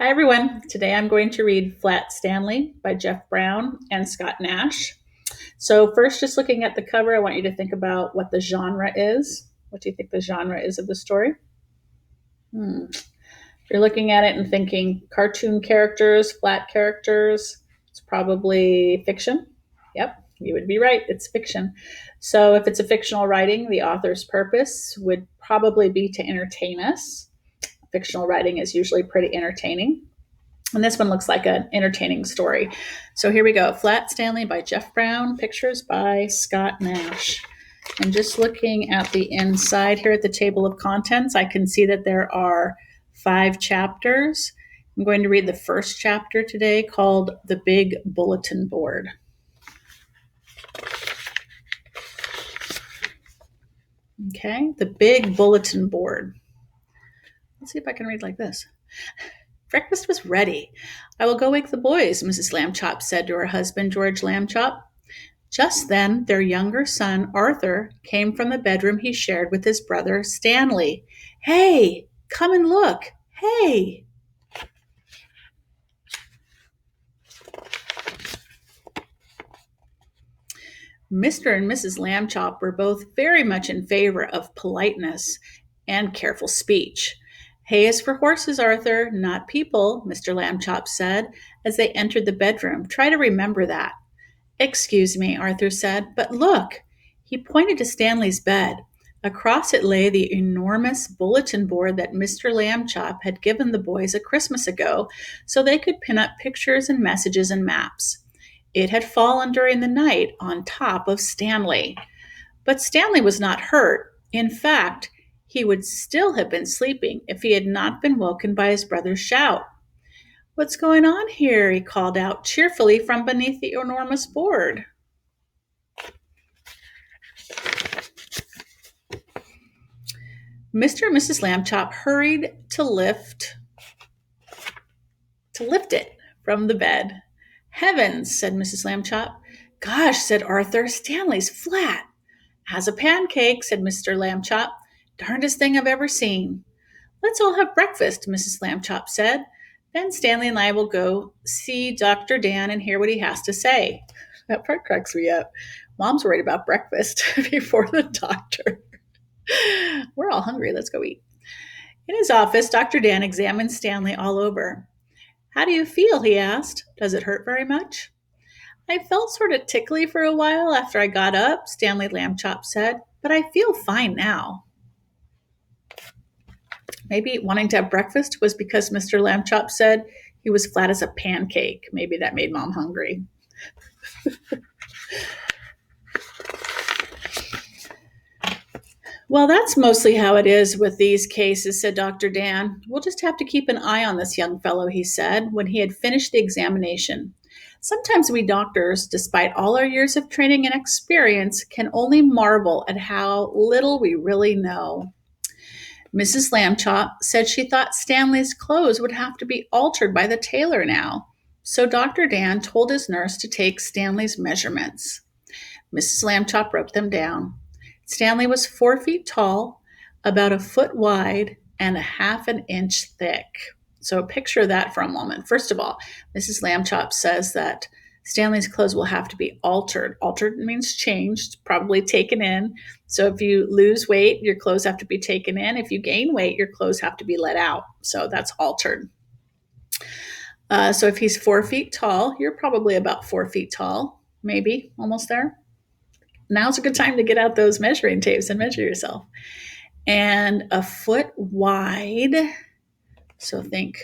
Hi, everyone. Today I'm going to read Flat Stanley by Jeff Brown and Scott Nash. So, first, just looking at the cover, I want you to think about what the genre is. What do you think the genre is of the story? If you're looking at it and thinking cartoon characters, flat characters, it's probably fiction. Yep, you would be right. It's fiction. So, if it's a fictional writing, the author's purpose would probably be to entertain us. Fictional writing is usually pretty entertaining. And this one looks like an entertaining story. So here we go. Flat Stanley by Jeff Brown, pictures by Scott Nash. And just looking at the inside here at the table of contents, I can see that there are 5 chapters. I'm going to read the first chapter today called The Big Bulletin Board. Okay, The Big Bulletin Board. Let's see if I can read like this. Breakfast was ready. I will go wake the boys, Mrs. Lambchop said to her husband, George Lambchop. Just then, their younger son, Arthur, came from the bedroom he shared with his brother, Stanley. Hey, come and look. Hey. Mr. and Mrs. Lambchop were both very much in favor of politeness and careful speech. Hay is for horses, Arthur, not people, Mr. Lambchop said as they entered the bedroom. Try to remember that. Excuse me, Arthur said, but look. He pointed to Stanley's bed. Across it lay the enormous bulletin board that Mr. Lambchop had given the boys a Christmas ago so they could pin up pictures and messages and maps. It had fallen during the night on top of Stanley. But Stanley was not hurt. In fact, he would still have been sleeping if he had not been woken by his brother's shout. What's going on here? He called out cheerfully from beneath the enormous board. Mr. and Mrs. Lambchop hurried to lift it from the bed. Heavens, said Mrs. Lambchop. Gosh, said Arthur, Stanley's flat. As a pancake, said Mr. Lambchop. Darndest thing I've ever seen. Let's all have breakfast, Mrs. Lambchop said. Then Stanley and I will go see Dr. Dan and hear what he has to say. That part cracks me up. Mom's worried about breakfast before the doctor. We're all hungry. Let's go eat. In his office, Dr. Dan examined Stanley all over. How do you feel? He asked. Does it hurt very much? I felt sort of tickly for a while after I got up, Stanley Lambchop said, but I feel fine now. Maybe wanting to have breakfast was because Mr. Lambchop said he was flat as a pancake. Maybe that made Mom hungry. Well, that's mostly how it is with these cases, said Dr. Dan. We'll just have to keep an eye on this young fellow, he said, when he had finished the examination. Sometimes we doctors, despite all our years of training and experience, can only marvel at how little we really know. Mrs. Lambchop said she thought Stanley's clothes would have to be altered by the tailor now, so Dr. Dan told his nurse to take Stanley's measurements. Mrs. Lambchop wrote them down. Stanley was 4 feet tall, about a foot wide, and a half an inch thick. So picture that for a moment. First of all, Mrs. Lambchop says that Stanley's clothes will have to be altered. Altered means changed, probably taken in. So if you lose weight, your clothes have to be taken in. If you gain weight, your clothes have to be let out. So that's altered. So if he's 4 feet tall, you're probably about 4 feet tall, maybe almost there. Now's a good time to get out those measuring tapes and measure yourself. And a foot wide, so think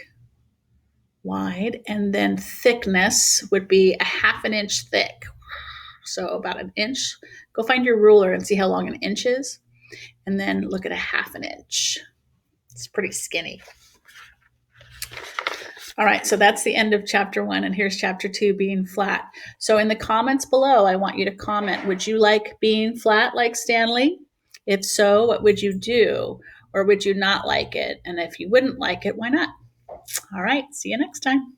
wide, and then thickness would be a half an inch thick. So about an inch. Go find your ruler and see how long an inch is, and then look at a half an inch. It's pretty skinny. All right, so that's the end of chapter 1, and here's chapter 2, being flat. So in the comments below, I want you to comment, would you like being flat like Stanley? If so, what would you do? Or would you not like it? And if you wouldn't like it, why not? All right, see you next time.